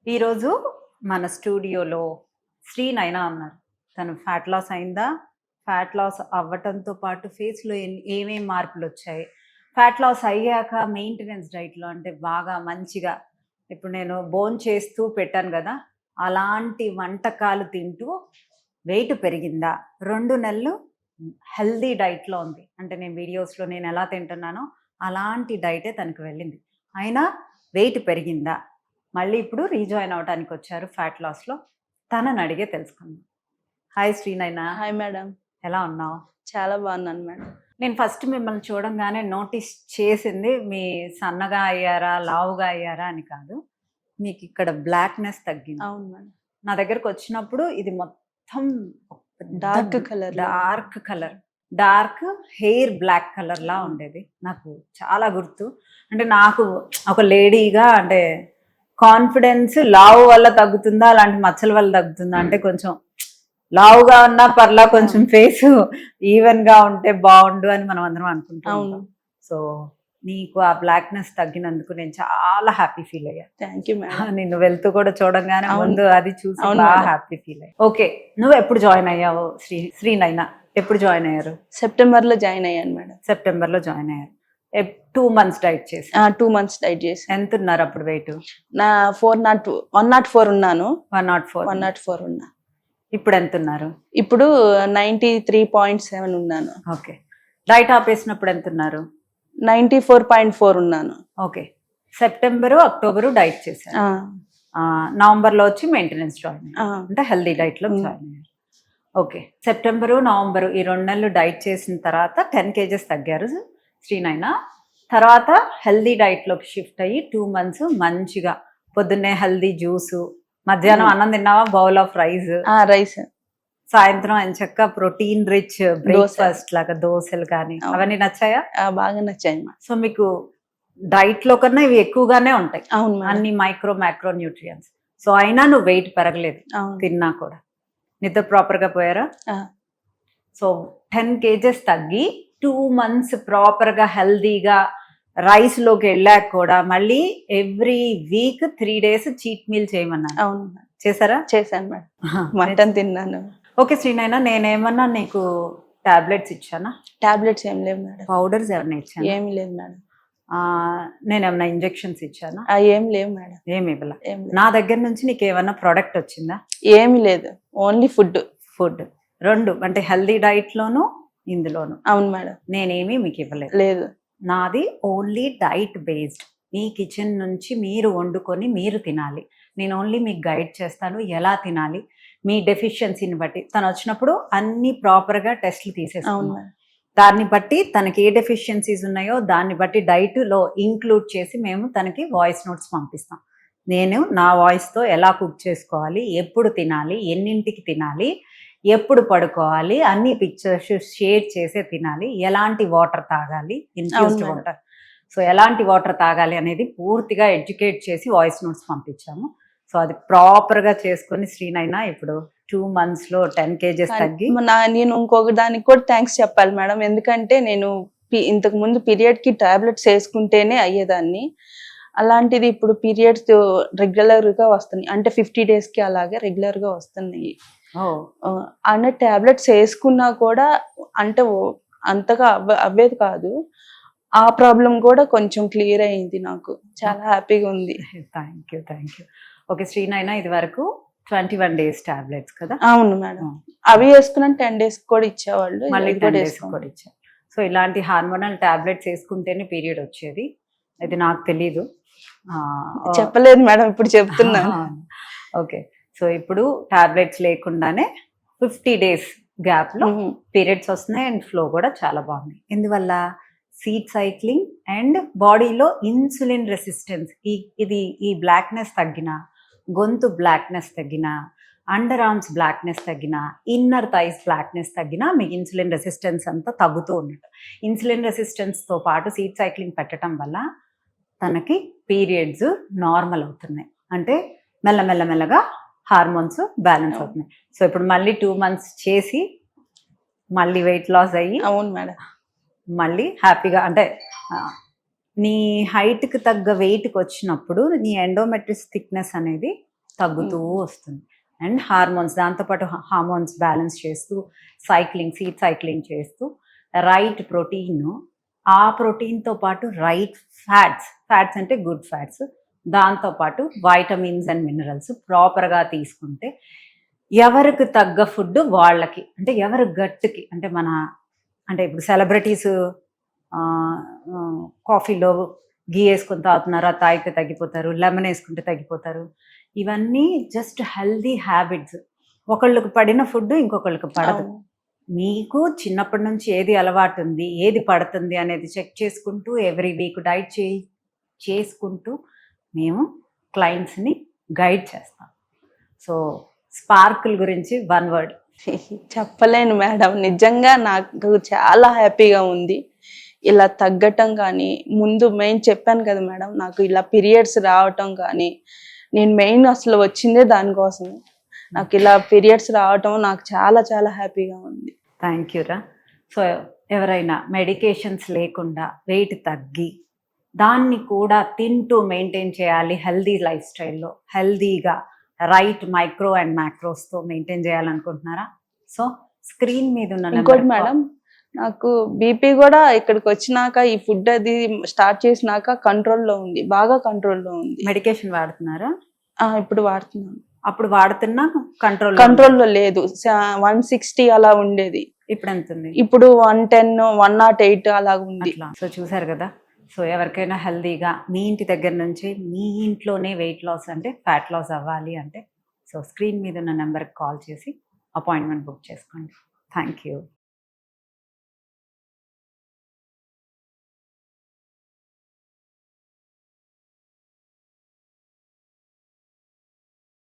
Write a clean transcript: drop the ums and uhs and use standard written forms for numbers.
ఈరోజు మన స్టూడియోలో శ్రీ నైనా ఉన్నారు. తను ఫ్యాట్ లాస్ అయిందా? ఫ్యాట్ లాస్ అవ్వటంతో పాటు ఫేస్‌లో ఏమేం మార్పులొచ్చాయి? ఫ్యాట్ లాస్ అయ్యాక మెయింటెనెన్స్ డైట్‌లో అంటే బాగా మంచిగా ఇప్పుడు నేను భోంచేస్తూ పెట్టాను గదా! అలాంటి వంటకాలు తింటూ వెయిట్ పెరిగిందా? 2 నెలలు హెల్తీ డైట్‌లో ఉంది. అంటే నేను వీడియోస్‌లో నేనెలా తింటున్నానో అలాంటి డైటే తనకి వెళ్ళింది. అయినా వెయిట్ పెరిగిందా? మళ్ళీ ఇప్పుడు రీజాయిన్ అవ్వటానికొచ్చారు ఫ్యాట్ లాస్‌లో. తనని అడిగే తెలుసుకుందాం. హాయ్ శ్రీనైనా. Hi madam. ఎలా ఉన్నావు? చాలా బాగున్నాను మేడం. నేను ఫస్ట్ మిమ్మల్ని చూడంగానే నోటీస్ చేసింది మీ సన్నగా అయ్యారా? లావుగా అయ్యారా? అని కాదు. మీకిక్కడ బ్లాక్‌నెస్ తగ్గింది. అవును మేడం. నా దగ్గరకొచ్చినప్పుడు ఇది మొత్తం డార్క్ కలర్‌లో. Dark colour. Dark hair black కలర్‌లా ఉండేది. నాకు చాలా గుర్తు. అంటే నాకు ఒక లేడీగా అంటే కాన్ఫిడెన్స్ లావు వల్ల తగ్గుతుందా? అలాంటి మచ్చల వల్ల తగ్గుతుందా? అంటే కొంచెం లావుగా ఉన్నా పర్లా కొంచెం ఫేస్ ఈవెన్‌గా ఉంటే బావుండు అని మనం అందరం అనుకుంటాం. అవును. సో, నీకు ఆ బ్లాక్‌నెస్ తగ్గినందుకు నేను చాలా హ్యాపీ ఫీల్ అయ్యా. Thank you madam. నిన్ను వెళ్తూ కూడా చూడంగానే అవును. ముందు అది చూసి అవును బాగా మేడం. హ్యాపీ ఫీల్ అయ్యా. ఓకే. నువ్వు ఎప్పుడు జాయిన్ అయ్యావు శ్రీనైనా? ఎప్పుడు జాయిన్ అయ్యారు? సెప్టెంబర్‌లో జాయిన్ అయ్యాను మేడం. సెప్టెంబర్‌లో జాయిన్ అయ్యారు. 2 మంత్స్ డైట్ చేసి 2 మంత్స్ డైట్ చేశాను. ఎంతున్నారు అప్పుడు వెయిట్? నా 104 ఉన్నాను. 104. 104 ఉన్నా. ఇప్పుడు ఎంతున్నారు? ఇప్పుడు 93.7 ఉన్నాను. ఓకే. డైట్ ఆపేసినప్పుడు ఎంతున్నారు? 94.4 ఉన్నాను. ఓకే. సెప్టెంబరు, అక్టోబరు డైట్ చేశారు. ఆ, నవంబర్‌లో వచ్చి మెయింటెనెన్స్ జాయిన్ అయ్యారు. ఆ, అంటే హెల్తీ డైట్‌లో జాయిన్ అయ్యారు. ఓకే. సెప్టెంబరు, నవంబరు ఈ 2 నెలలు డైట్ చేసిన తర్వాత 10 కేజెస్ తగ్గారు శ్రీనైనా. తర్వాత హెల్తీ డైట్‌లోకి షిఫ్ట్ అయ్యి 2 మంత్స్ మంచిగా పొద్దున్నే హెల్తీ జ్యూసు, మధ్యాహ్నం అన్నం తిన్నావా? Bowl of rice. రైస్. సాయంత్రం ఎంచక్కా ప్రోటీన్ రిచ్ బ్రేక్‌ఫాస్ట్ లాగా దోసలు కానీ అవును. అవన్నీ నచ్చాయా? బాగా నచ్చాయి మేడం. సో మీకు డైట్‌లో కన్నా ఇవి ఎక్కువగానే ఉంటాయి. అవును మేడం. అన్ని మైక్రో న్యూట్రియంట్స్. సో అయినా నువ్వు వెయిట్ పెరగలేదు అవును. తిన్నా కూడా. నిద్ర ప్రాపర్‌గా పోయారా? ఆ, సో 10 కేజెస్ తగ్గి 2 మంత్స్ ప్రాపర్‌గా హెల్తీగా రైస్‌లోకి వెళ్ళాక కూడా మళ్ళీ every week 3 days cheat meal చేయమన్నాను. అవును మేడం. చేశారా? చేశాను మేడం. మటన్ తిన్నాను. ఓకే శ్రీనైనా, నేనేమన్నా నీకు టాబ్లెట్స్ ఇచ్చానా? టాబ్లెట్స్ ఏం లేవు మేడం. పౌడర్స్ ఏమన్నా ఇచ్చానా? ఏమి లేదు మేడం. నేనేమన్నా ఇంజెక్షన్స్ ఇచ్చానా? ఏం లేవు మేడం. ఏమి ఇవ్వలా. ఏం లేదు. నా దగ్గర నుంచి నీకు ఏమన్నా ప్రోడక్ట్ వచ్చిందా? ఏమి లేదు. Only food. ఫుడ్ 2 అంటే హెల్దీ డైట్‌లోను ఇందులోను. అవును మేడం. నేనేమీ మీకు ఇవ్వలేదు. లేదు. నాది ఓన్లీ డైట్ బేస్డ్. మీ కిచెన్ నుంచి మీరు వండుకొని మీరు తినాలి. నేను ఓన్లీ మీకు గైడ్ చేస్తాను ఎలా తినాలి. మీ డెఫిషియన్సీని బట్టి తను వచ్చినప్పుడు అన్ని ప్రాపర్‌గా టెస్టులు అవును తీసేసుకున్నాం. మేడం. దాన్ని బట్టి తనకి ఏ డెఫిషియన్సీస్ ఉన్నాయో దాన్ని బట్టి డైట్లో ఇంక్లూడ్ చేసి మేము తనకి వాయిస్ నోట్స్ పంపిస్తాం. నేను నా వాయిస్‌తో ఎలా కుక్ చేసుకోవాలి, ఎప్పుడు తినాలి, ఎన్నింటికి తినాలి, ఎప్పుడు పడుకోవాలి, అన్ని పిక్చర్స్ షేర్ చేసే తినాలి, ఎలాంటి వాటర్ తాగాలి, ఇన్ఫ్యూజ్డ్ అవును మేడం. వాటర్. సో ఎలాంటి వాటర్ తాగాలి అనేది పూర్తిగా ఎడ్యుకేట్ చేసి వాయిస్ నోట్స్ పంపించాము. సో అది ప్రాపర్‌గా చేసుకొని శ్రీనైనా ఇప్పుడు 2 మంత్స్‌లో 10 కేజెస్ తగ్గి నేను ఇంకొక దానికి కూడా థ్యాంక్స్ చెప్పాలి మేడం. ఎందుకంటే నేను ఇంతకు ముందు పీరియడ్ కి టాబ్లెట్స్ వేసుకుంటేనే అయ్యేదాన్ని. అలాంటిది ఇప్పుడు పీరియడ్స్ రెగ్యులర్ గా వస్తున్నాయి. అంటే 50 days కి అలాగే రెగ్యులర్ గా వస్తున్నాయి. అన్న టాబ్లెట్స్ వేసుకున్నా కూడా అంటే అంతగా అవ్వేది కాదు. ఆ ప్రాబ్లం కూడా కొంచెం క్లియర్ అయింది. నాకు చాలా హ్యాపీగా ఉంది. Thank you. ఓకే శ్రీనైనా, ఇది వరకు 21 డేస్ టాబ్లెట్స్ కదా? అవును మేడం. అవి వేసుకున్నాను 10 days కూడా ఇచ్చేవాళ్ళు. మళ్ళీ ఇది 10 కూడా డేస్ వేసుకోండి. కూడా ఇచ్చారు. సో ఇలాంటి హార్మోనల్ టాబ్లెట్స్ వేసుకుంటేనే పీరియడ్ వచ్చేది. ఇది నాకు తెలీదు. చెప్పలేదు మేడం, ఇప్పుడు చెప్తున్నాను. ఓకే. సో ఇప్పుడు టాబ్లెట్స్ లేకుండానే 50 days గ్యాప్లో పీరియడ్స్ వస్తున్నాయి అండ్ ఫ్లో కూడా చాలా బాగుంది. ఎందువల్ల? సీడ్ సైక్లింగ్ అండ్ బాడీలో ఇన్సులిన్ రెసిస్టెన్స్. ఈ బ్లాక్నెస్ తగ్గిన, గొంతు బ్లాక్నెస్ తగ్గిన, అండర్ ఆర్మ్స్ బ్లాక్నెస్ తగ్గిన, ఇన్నర్ థైస్ బ్లాక్నెస్ తగ్గిన మీకు ఇన్సులిన్ రెసిస్టెన్స్ అంతా తగ్గుతూ ఉన్నట్టు. ఇన్సులిన్ రెసిస్టెన్స్తో పాటు సీడ్ సైక్లింగ్ పెట్టడం వల్ల తనకి పీరియడ్స్ నార్మల్ అవుతున్నాయి. అంటే మెల్లమెల్లగా హార్మోన్స్ బ్యాలెన్స్ అవుతున్నాయి. సో ఇప్పుడు మళ్ళీ 2 months చేసి మళ్ళీ వెయిట్ లాస్ అయ్యి అవును మేడం. మళ్ళీ హ్యాపీగా అంటే నీ హైట్కి తగ్గ వెయిట్కి వచ్చినప్పుడు నీ ఎండోమెట్రిస్ థిక్నెస్ అనేది తగ్గుతూ వస్తుంది. అండ్ హార్మోన్స్, దాంతోపాటు హార్మోన్స్ బ్యాలెన్స్ చేస్తూ సైక్లింగ్, సీడ్ సైక్లింగ్ చేస్తూ రైట్ ప్రోటీన్, ఆ ప్రోటీన్తో పాటు రైట్ ఫ్యాట్స్ అంటే గుడ్ ఫ్యాట్స్, దాంతోపాటు వైటమిన్స్ అండ్ మినరల్స్ ప్రాపర్గా తీసుకుంటే ఎవరికి తగ్గ ఫుడ్ వాళ్ళకి, అంటే ఎవరి గట్టుకి, అంటే ఇప్పుడు సెలబ్రిటీస్ కాఫీలో గీ వేసుకొని తాగుతున్నారా, తాగితే తగ్గిపోతారు, లెమన్ వేసుకుంటే తగ్గిపోతారు. ఇవన్నీ జస్ట్ హెల్దీ హ్యాబిట్స్. ఒకళ్ళకి పడిన ఫుడ్ ఇంకొకళ్ళకి పడదు. మీకు చిన్నప్పటి నుంచి ఏది అలవాటు ఉంది, ఏది పడుతుంది అనేది చెక్ చేసుకుంటూ ఎవ్రీ వీక్ డైట్ చేసుకుంటూ మేము క్లయింట్స్ని గైడ్ చేస్తాం. సో స్పార్కిల్ గురించి 1 word చెప్పలేను మేడం, నిజంగా నాకు చాలా హ్యాపీగా ఉంది ఇలా తగ్గటం. కానీ ముందు మెయిన్ చెప్పాను కదా మేడం, నాకు ఇలా పీరియడ్స్ రావటం కానీ, నేను మెయిన్ అసలు వచ్చిందే దానికోసం. నాకు ఇలా పీరియడ్స్ రావటం నాకు చాలా చాలా హ్యాపీగా ఉంది. థ్యాంక్ యూ రా. సో ఎవరైనా మెడికేషన్స్ లేకుండా వెయిట్ తగ్గి దాన్ని కూడా తింటూ మెయింటైన్ చేయాలి, హెల్దీ లైఫ్ స్టైల్లో హెల్దీగా రైట్ మైక్రో అండ్ మ్యాక్రోస్తో మెయింటైన్ చేయాలనుకుంటున్నారా? సో స్క్రీన్ మీద ఉన్న ఇంకోటి మేడం, నాకు బీపీ కూడా ఇక్కడికి వచ్చినాక ఈ ఫుడ్ అది స్టార్ట్ చేసినాక కంట్రోల్లో ఉంది, బాగా కంట్రోల్లో ఉంది. మెడికేషన్ వాడుతున్నారా? ఇప్పుడు వాడుతున్నాను. అప్పుడు వాడుతున్నా కంట్రోల్లో లేదు, 160 అలా ఉండేది. ఇప్పుడు ఎంత ఉంది? ఇప్పుడు 110, 108 అలా ఉంది. సో చూసారు కదా. సో ఎవరికైనా హెల్దీగా మీ ఇంటి దగ్గర నుంచి మీ ఇంట్లోనే వెయిట్ లాస్ అంటే ఫ్యాట్ లాస్ అవ్వాలి అంటే సో స్క్రీన్ మీద ఉన్న నెంబర్కి కాల్ చేసి అపాయింట్మెంట్ బుక్ చేసుకోండి. Thank you.